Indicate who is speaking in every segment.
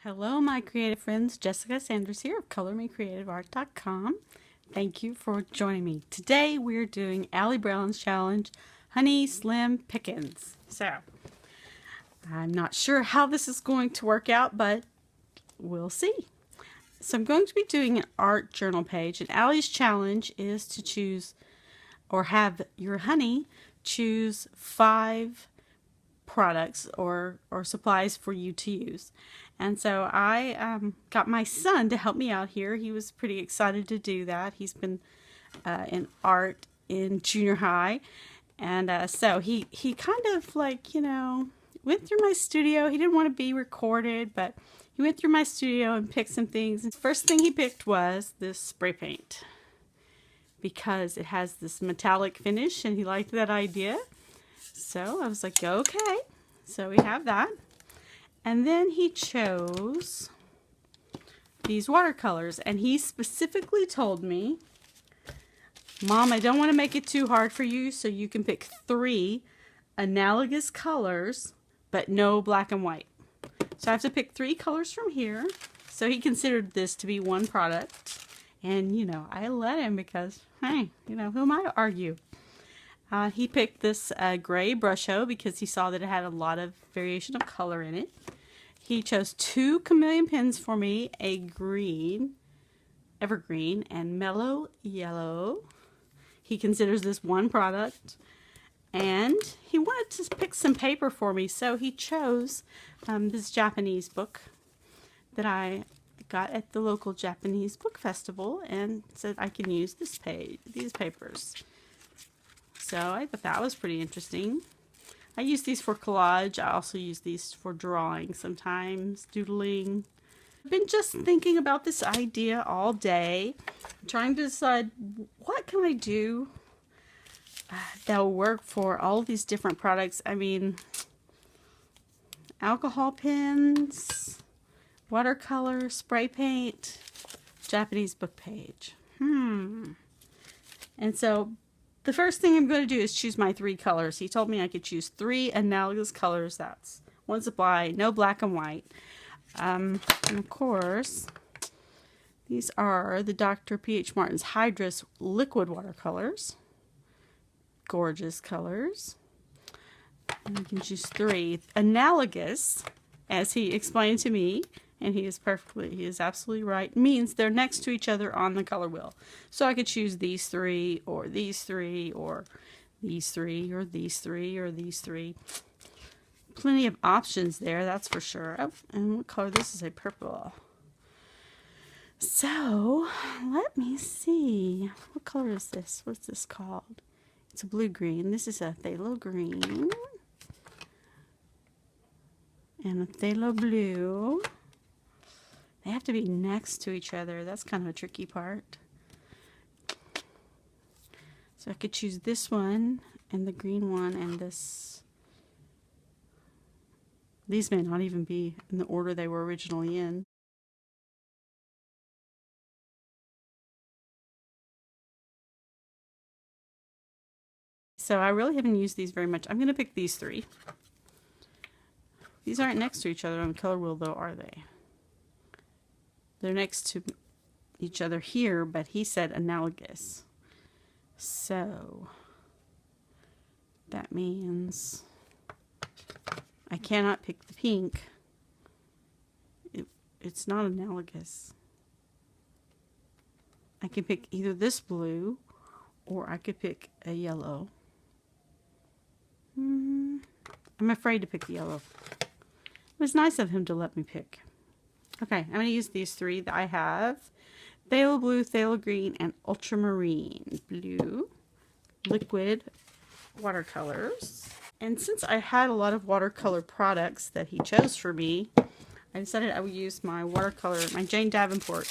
Speaker 1: Hello, my creative friends. Jessica Sanders here of ColorMeCreativeArt.com. Thank you for joining me. Today we're doing Alli Brown's challenge, Honeysslimpickins. So, I'm not sure how this is going to work out, but we'll see. So I'm going to be doing an art journal page, and Alli's challenge is to choose or have your honey choose 5 products or supplies for you to use. And so I got my son to help me out here. He was pretty excited to do that. He's been in art in junior high, and so he kind of like, you know, went through my studio. He didn't want to be recorded, but he went through my studio and picked some things. And the first thing he picked was this spray paint because it has this metallic finish, and he liked that idea. So I was like, okay. So we have that. And then he chose these watercolors. And he specifically told me, Mom, I don't want to make it too hard for you, so you can pick 3 analogous colors, but no black and white. So I have to pick 3 colors from here. So he considered this to be one product. And, you know, I let him because, hey, you know, who am I to argue? He picked this gray brush hoe because he saw that it had a lot of variation of color in it. He chose 2 chameleon pens for me, a green, evergreen, and mellow yellow. He considers this one product. And he wanted to pick some paper for me, so he chose this Japanese book that I got at the local Japanese book festival and said I can use these papers. So I thought that was pretty interesting. I use these for collage. I also use these for drawing sometimes, doodling. I've been just thinking about this idea all day, trying to decide what can I do that will work for all these different products. I mean, alcohol pens, watercolor, spray paint, Japanese book page. And so the first thing I'm going to do is choose my 3 colors. He told me I could choose 3 analogous colors. That's one supply, no black and white. And of course, these are the Dr. P.H. Martin's Hydrus liquid watercolors. Gorgeous colors. And you can choose 3. Analogous, as he explained to me, and he is absolutely right, means they're next to each other on the color wheel. So I could choose these 3, or these 3, or these 3, or these 3, or these 3. Plenty of options there, that's for sure. Oh, and what color? This is a purple. So, let me see. What color is this? What's this called? It's a blue-green. This is a phthalo green. And a phthalo blue. They have to be next to each other. That's kind of a tricky part. So I could choose this one and the green one and this. These may not even be in the order they were originally in. So I really haven't used these very much. I'm going to pick these 3. These aren't next to each other on the color wheel though, are they? They're next to each other here, but he said analogous. So that means I cannot pick the pink. It's not analogous. I can pick either this blue or I could pick a yellow. I'm afraid to pick the yellow. It was nice of him to let me pick. Okay, I'm going to use these 3 that I have. Phthalo blue, phthalo green, and ultramarine blue liquid watercolors. And since I had a lot of watercolor products that he chose for me, I decided I would use my watercolor, my Jane Davenport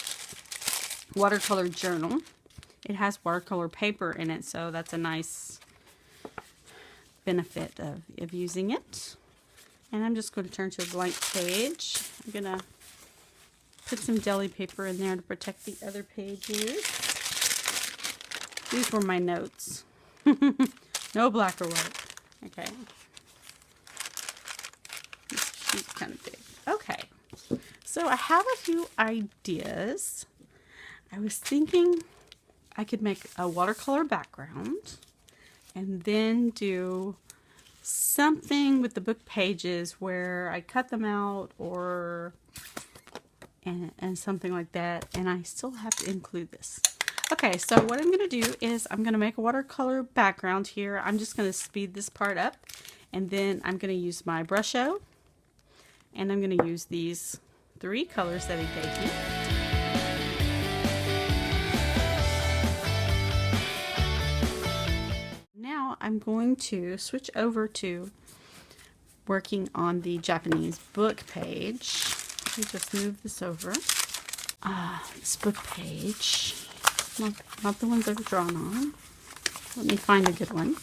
Speaker 1: watercolor journal. It has watercolor paper in it, so that's a nice benefit of using it. And I'm just going to turn to a blank page. I'm going to put some deli paper in there to protect the other pages. These were my notes. No black or white. Okay. This sheet's kind of big. Okay. So I have a few ideas. I was thinking I could make a watercolor background and then do something with the book pages where I cut them out or and something like that, and I still have to include this. Okay, so what I'm going to do is I'm going to make a watercolor background here. I'm just going to speed this part up, and then I'm going to use my brusho, and I'm going to use these 3 colors that he gave me. Now I'm going to switch over to working on the Japanese book page. Let me just move this over. This book page, not the ones I've drawn on. Let me find a good one.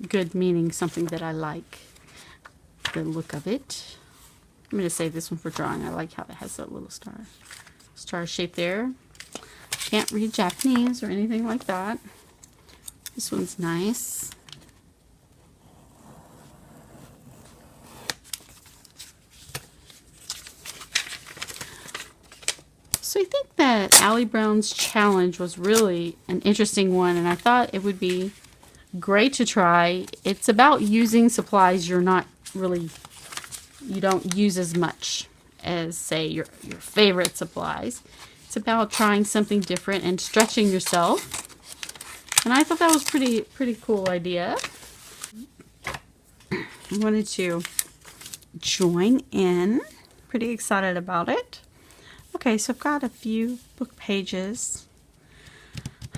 Speaker 1: Good meaning something that I like the look of it. I'm going to save this one for drawing. I like how it has that little star shape there. Can't read Japanese or anything like that. This one's nice. So I think that Alli Brown's challenge was really an interesting one, and I thought it would be great to try. It's about using supplies you don't use as much as, say, your favorite supplies. It's about trying something different and stretching yourself. And I thought that was pretty cool idea. I wanted to join in. Pretty excited about it. Okay, so I've got a few book pages.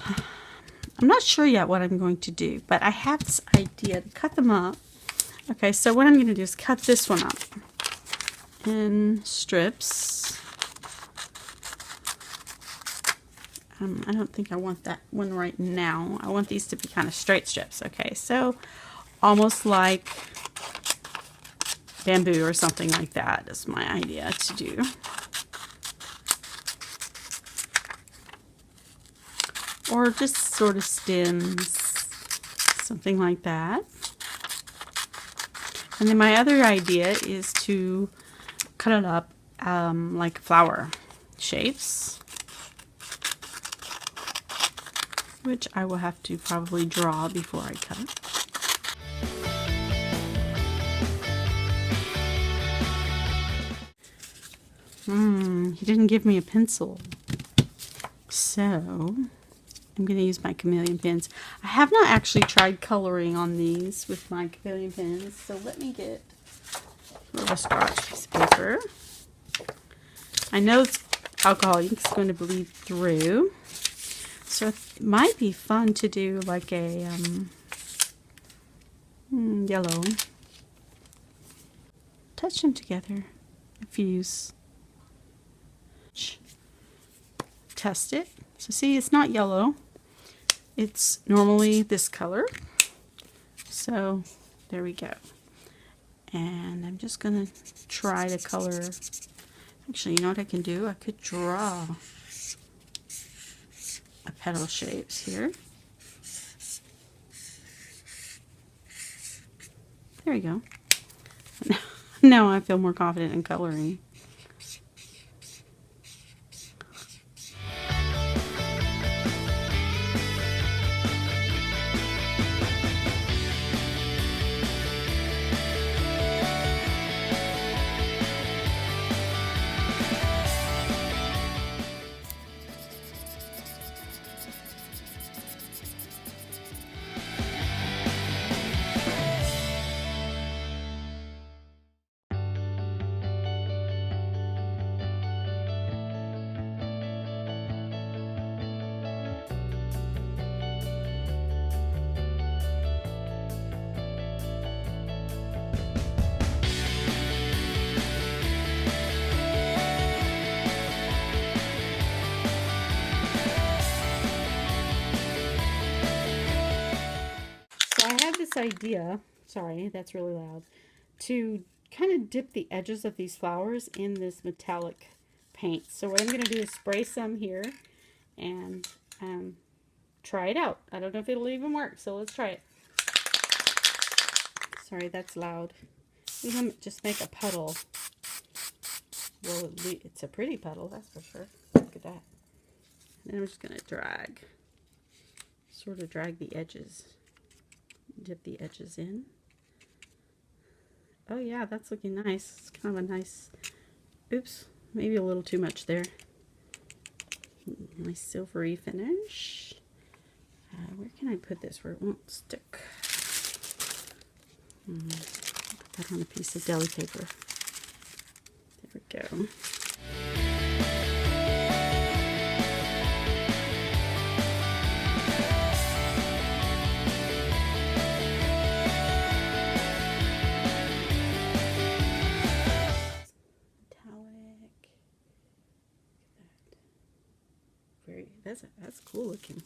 Speaker 1: I'm not sure yet what I'm going to do, but I have this idea to cut them up. Okay, so what I'm going to do is cut this one up in strips. I don't think I want that one right now. I want these to be kind of straight strips. Okay, so almost like bamboo or something like that is my idea to do. Or just sort of stems, something like that. And then my other idea is to cut it up like flower shapes, which I will have to probably draw before I cut it. He didn't give me a pencil, so I'm going to use my chameleon pens. I have not actually tried coloring on these with my chameleon pens, so let me get a little starch piece of paper. I know alcohol ink is going to bleed through, so it might be fun to do like a yellow. Touch them together, fuse. Test it. So see, it's not yellow. It's normally this color. So there we go. And I'm just going to try to color. Actually, you know what I can do? I could draw a petal shapes here. There we go. Now I feel more confident in coloring. This idea, sorry, that's really loud, to kind of dip the edges of these flowers in this metallic paint. So what I'm going to do is spray some here and try it out. I don't know if it'll even work, so let's try it. Sorry, that's loud. We're going to just make a puddle Well, it's a pretty puddle, that's for sure. Look at that. And I'm just going to sort of drag the edges. Dip the edges in. Oh yeah, that's looking nice. It's kind of a nice, oops, maybe a little too much there. Nice silvery finish. Where can I put this where it won't stick? Put that on a piece of deli paper. There we go. That's cool looking.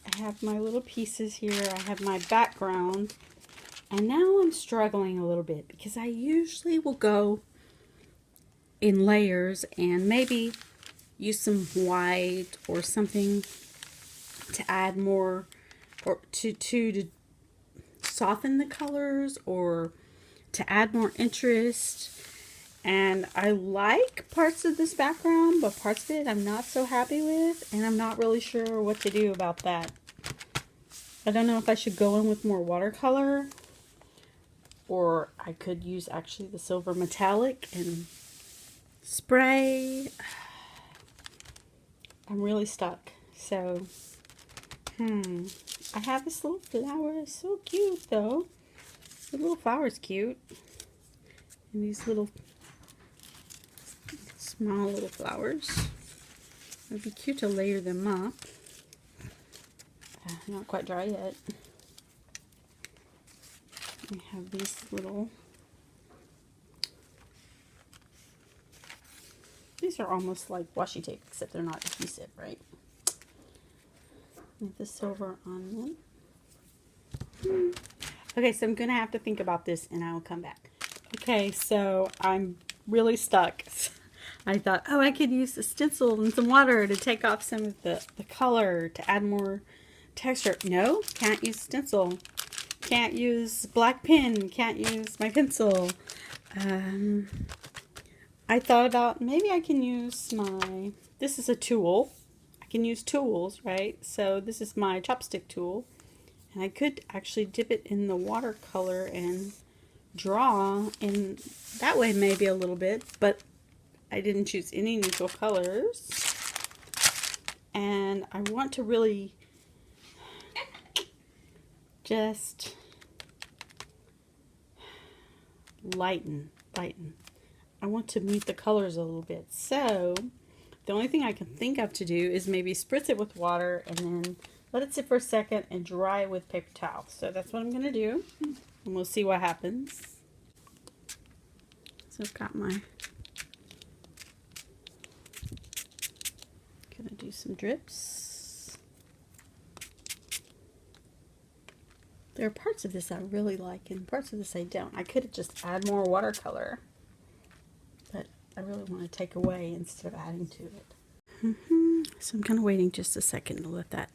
Speaker 1: I have my little pieces here. I have my background. And now I'm struggling a little bit because I usually will go in layers and maybe use some white or something to add more or to soften the colors or to add more interest. And I like parts of this background, but parts of it I'm not so happy with, and I'm not really sure what to do about that. I don't know if I should go in with more watercolor, or I could use actually the silver metallic and spray. I'm really stuck. So, I have this little flower. It's so cute though. The little flower's cute. And these little small little flowers. It would be cute to layer them up. Not quite dry yet. We have these little, these are almost like washi tape, except they're not adhesive, right? With the silver on them. Okay, so I'm gonna have to think about this and I will come back. Okay, so I'm really stuck. I thought, oh, I could use a stencil and some water to take off some of the color, to add more texture. No, can't use stencil. Can't use black pen. Can't use my pencil. I thought about maybe I can use my, this is a tool. I can use tools, right? So this is my chopstick tool. And I could actually dip it in the watercolor and draw in that way maybe a little bit, but I didn't choose any neutral colors. And I want to really just lighten. I want to mute the colors a little bit. So the only thing I can think of to do is maybe spritz it with water and then let it sit for a second and dry it with paper towel. So that's what I'm going to do. And we'll see what happens. So I've got my, gonna do some drips. There are parts of this I really like and parts of this I don't. I could just add more watercolor, but I really want to take away instead of adding to it. So I'm kind of waiting just a second to let that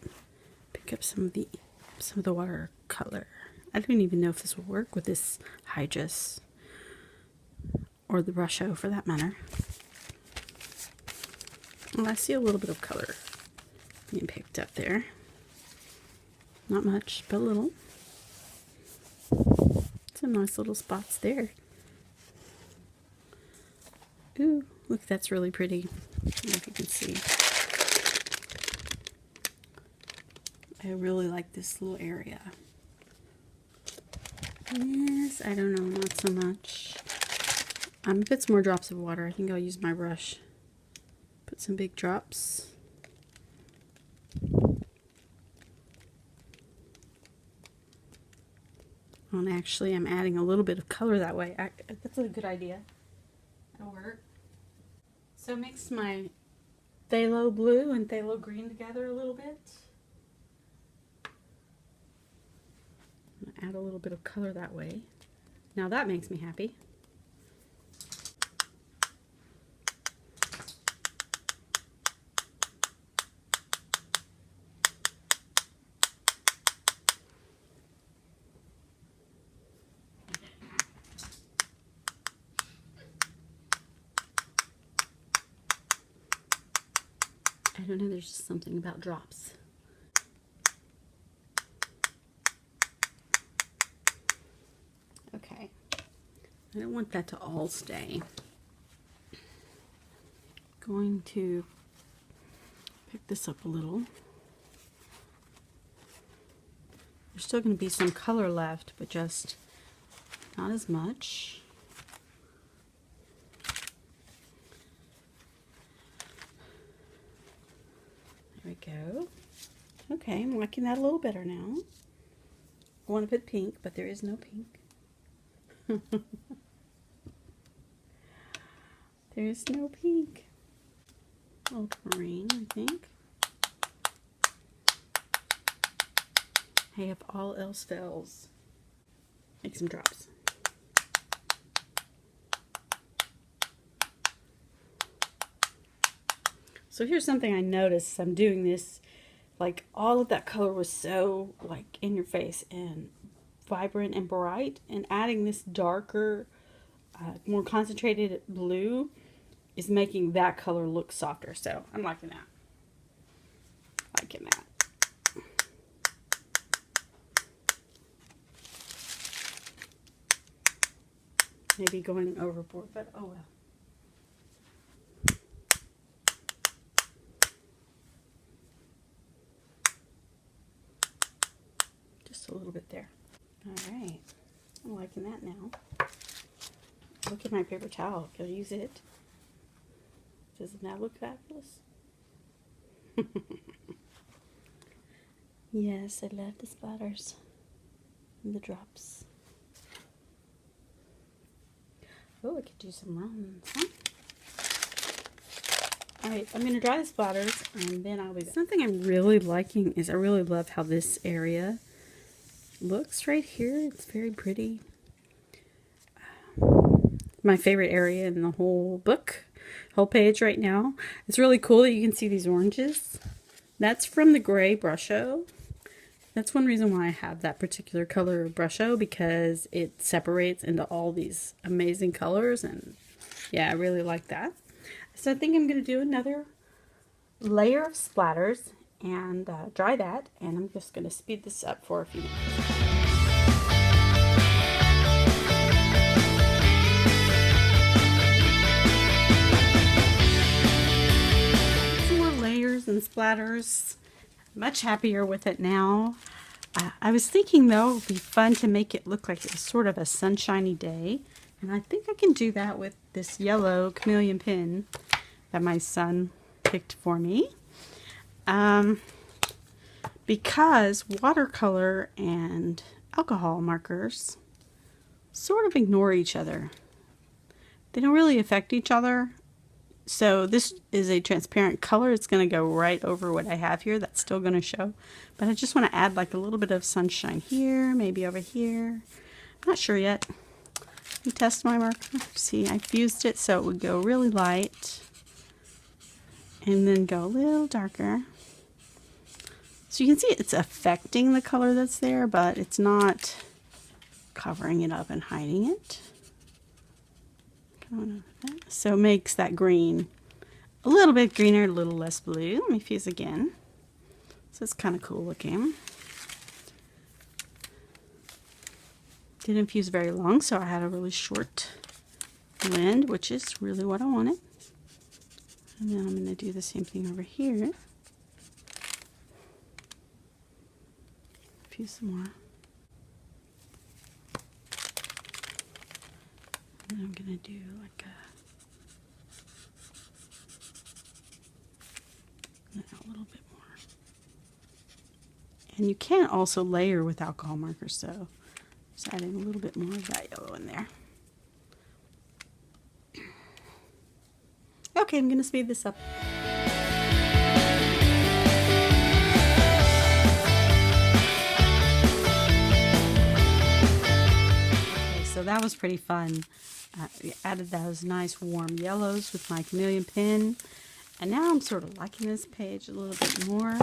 Speaker 1: pick up some of the watercolor. I don't even know if this will work with this Hydrus or the Rusho for that matter. Well, I see a little bit of color being picked up there. Not much, but a little. Some nice little spots there. Ooh, look, that's really pretty. I don't know if you can see. I really like this little area. Yes, I don't know, not so much. Put some more drops of water. I think I'll use my brush. Put some big drops. And actually, I'm adding a little bit of color that way. That's a good idea. That'll work. So mix my phthalo blue and phthalo green together a little bit. Add a little bit of color that way. Now that makes me happy. don't know, there's just something about drops. Okay, I don't want that to all stay. Going to pick this up a little. There's still going to be some color left, but just not as much. There we go. Okay, I'm liking that a little better now. I want to put pink, but there is no pink. There is no pink. Ultramarine, I think. Hey, if all else fails, make some drops. So here's something I noticed. I'm doing this, like all of that color was so like in your face and vibrant and bright, and adding this darker, more concentrated blue is making that color look softer. So I'm liking that. Liking that. Maybe going overboard, but oh well. Just a little bit there. All right, I'm liking that now. Look at my paper towel. Can I use it? Doesn't that look fabulous? Yes, I love the splatters and the drops. Oh, I could do some runs, huh? Alright, I'm going to dry the splatters and then I'll be back. Something I'm really liking is I really love how this area looks right here. It's very pretty. My favorite area in the whole book, whole page right now. It's really cool that you can see these oranges. That's from the gray brusho. That's one reason why I have that particular color brusho, because it separates into all these amazing colors, and yeah, I really like that. So I think I'm going to do another layer of splatters and dry that, and I'm just going to speed this up for a few minutes. And splatters. Much happier with it now. I was thinking though it would be fun to make it look like it's sort of a sunshiny day, and I think I can do that with this yellow chameleon pin that my son picked for me, because watercolor and alcohol markers sort of ignore each other. They don't really affect each other. So this is a transparent color. It's going to go right over what I have here. That's still going to show. But I just want to add like a little bit of sunshine here, maybe over here. I'm not sure yet. Let me test my marker. See, I fused it so it would go really light and then go a little darker. So you can see it's affecting the color that's there, but it's not covering it up and hiding it. So it makes that green a little bit greener, a little less blue. Let me fuse again. So it's kind of cool looking. Didn't fuse very long, so I had a really short blend, which is really what I wanted. And then I'm going to do the same thing over here. Fuse some more. And I'm going to do like a little bit more. And you can also layer with alcohol markers, so just adding a little bit more of that yellow in there. Okay, I'm going to speed this up. Okay, so that was pretty fun. We added those nice warm yellows with my chameleon pen. And now I'm sort of liking this page a little bit more. I'm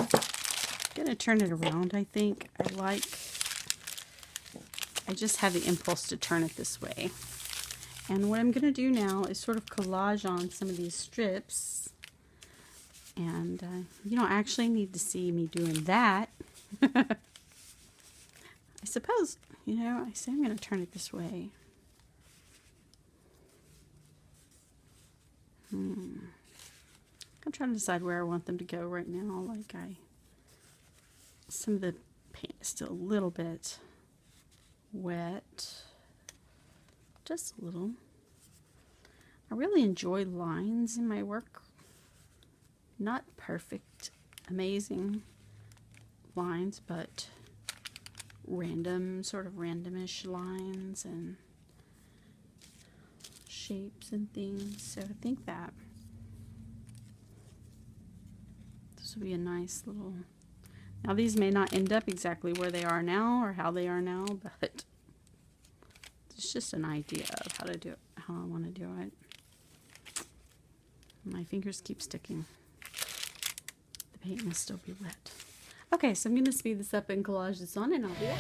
Speaker 1: going to turn it around, I think. I just have the impulse to turn it this way. And what I'm going to do now is sort of collage on some of these strips. And you don't actually need to see me doing that. I suppose, you know, I say I'm going to turn it this way. I'm trying to decide where I want them to go right now. Like some of the paint is still a little bit wet. Just a little. I really enjoy lines in my work. Not perfect, amazing lines, but random, sort of randomish lines and shapes and things. So I think that this will be a nice little... Now these may not end up exactly where they are now or how they are now, but it's just an idea of how to do it, how I want to do it. My fingers keep sticking. The paint must still be wet. Okay, so I'm going to speed this up and collage this on, and I'll be back.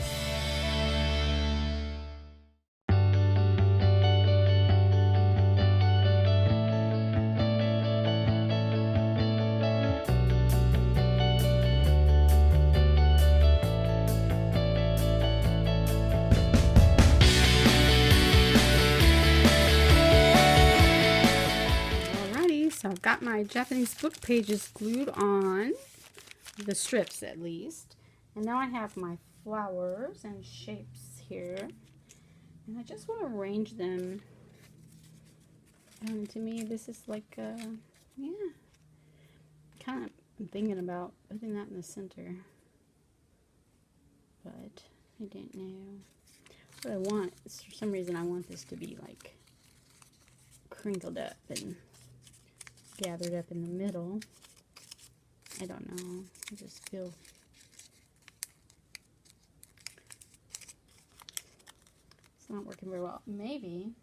Speaker 1: So I've got my Japanese book pages glued on, the strips at least. And now I have my flowers and shapes here. And I just want to arrange them. And to me, this is like, yeah, kind of I'm thinking about putting that in the center. But I don't know. What I want is, for some reason, I want this to be like crinkled up and gathered up in the middle. I don't know. I just feel it's not working very well. Maybe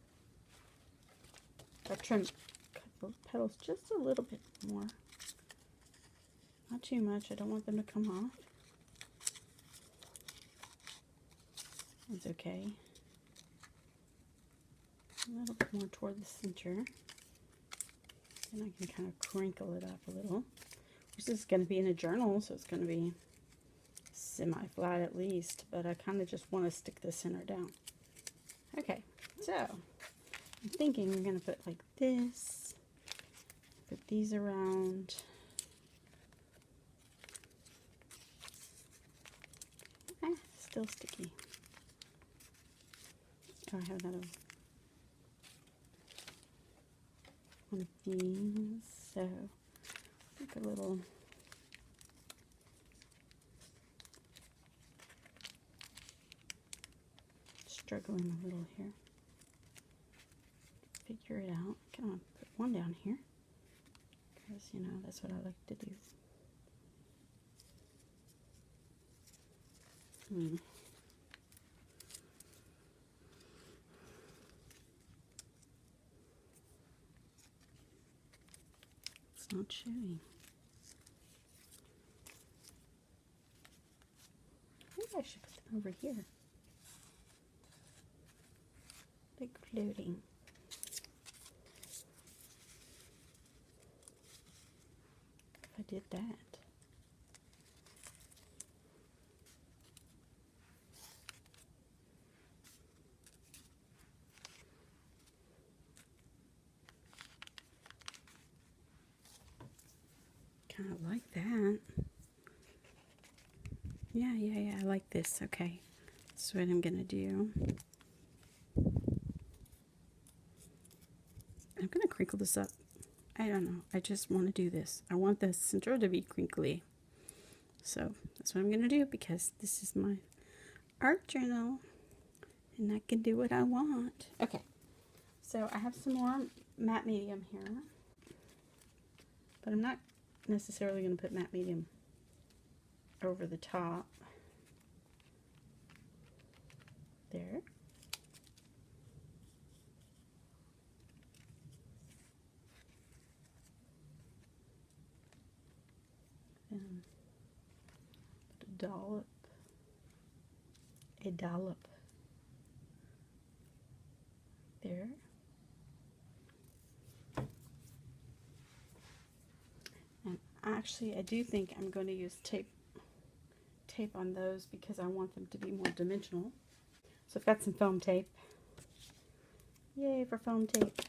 Speaker 1: if I cut the petals just a little bit more. Not too much. I don't want them to come off. It's okay. A little bit more toward the center. And I can kind of crinkle it up a little. This is going to be in a journal, so it's going to be semi-flat at least, but I kind of just want to stick the center down. Okay, so I'm thinking I'm going to put like this, put these around. Still sticky. Oh, I have another one of these, so like a little struggling a little here. Figure it out. I kind of put one down here because, you know, that's what I like to do. It's not showing. Maybe I should put them over here. Like floating. If I did that. Kind of like that. Yeah, I like this. Okay, that's what I'm gonna do. I'm gonna crinkle this up. I don't know. I just want to do this. I want the center to be crinkly. So that's what I'm gonna do because this is my art journal and I can do what I want. Okay, so I have some more matte medium here, but I'm not necessarily going to put matte medium over the top. There. And put a dollop. There. Actually, I do think I'm going to use tape on those because I want them to be more dimensional. So I've got some foam tape. Yay for foam tape.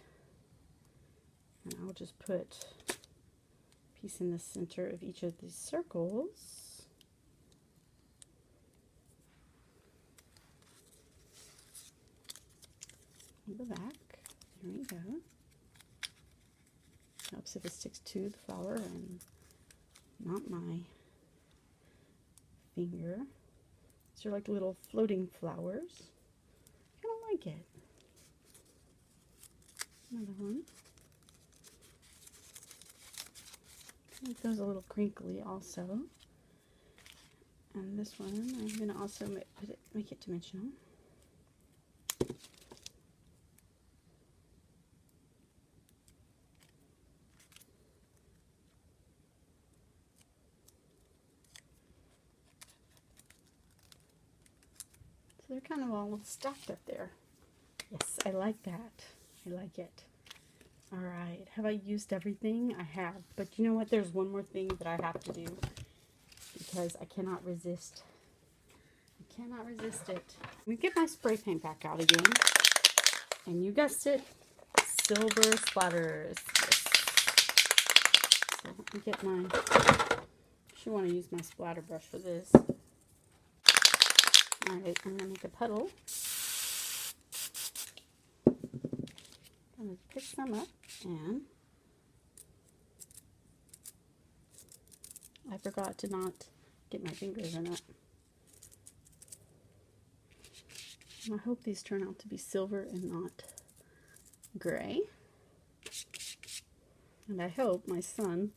Speaker 1: And I'll just put a piece in the center of each of these circles. On the back. There we go. Helps if it sticks to the flower and not my finger. These are like little floating flowers. I kind of like it. Another one. Make those a little crinkly also. And this one, I'm going to also make it dimensional. So they're kind of all stacked up there. Yes, I like that. I like it. All right, have I used everything? I have, but you know what? There's one more thing that I have to do because I cannot resist. I cannot resist it. Let me get my spray paint back out again. And you guessed it, silver splatters. Yes. So let me get my, I should want to use my splatter brush for this. All right, I'm gonna make a puddle. I'm going to pick some up, and I forgot to not get my fingers in it. And I hope these turn out to be silver and not gray. And I hope my son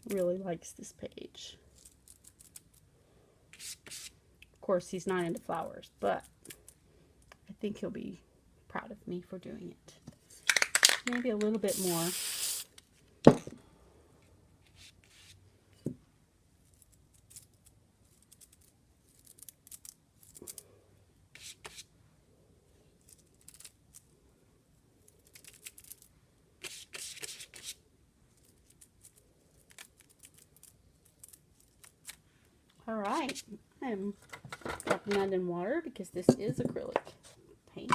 Speaker 1: really likes this page. Of course, he's not into flowers, but I think he'll be proud of me for doing it. Maybe a little bit more. All right, I'm dropping that in water because this is acrylic paint.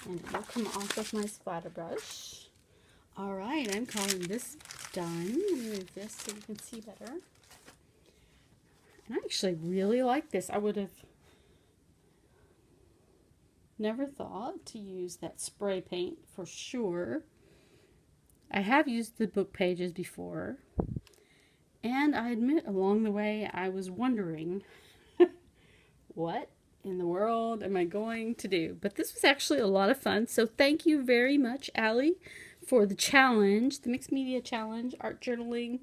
Speaker 1: And it will come off of my splatter brush. All right, I'm calling this done. Let me move this so you can see better. And I actually really like this. I would have never thought to use that spray paint for sure. I have used the book pages before. And I admit along the way I was wondering what in the world am I going to do? But this was actually a lot of fun. So thank you very much, Alli, for the challenge, the Mixed Media Challenge, art journaling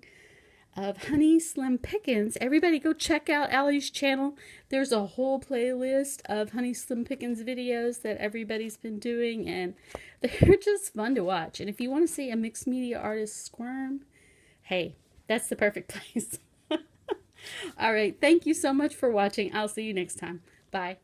Speaker 1: of Honeysslimpickins. Everybody go check out Alli's channel. There's a whole playlist of Honeysslimpickins videos that everybody's been doing, and they're just fun to watch. And if you want to see a mixed media artist squirm, hey, that's the perfect place. All right, thank you so much for watching. I'll see you next time. Bye.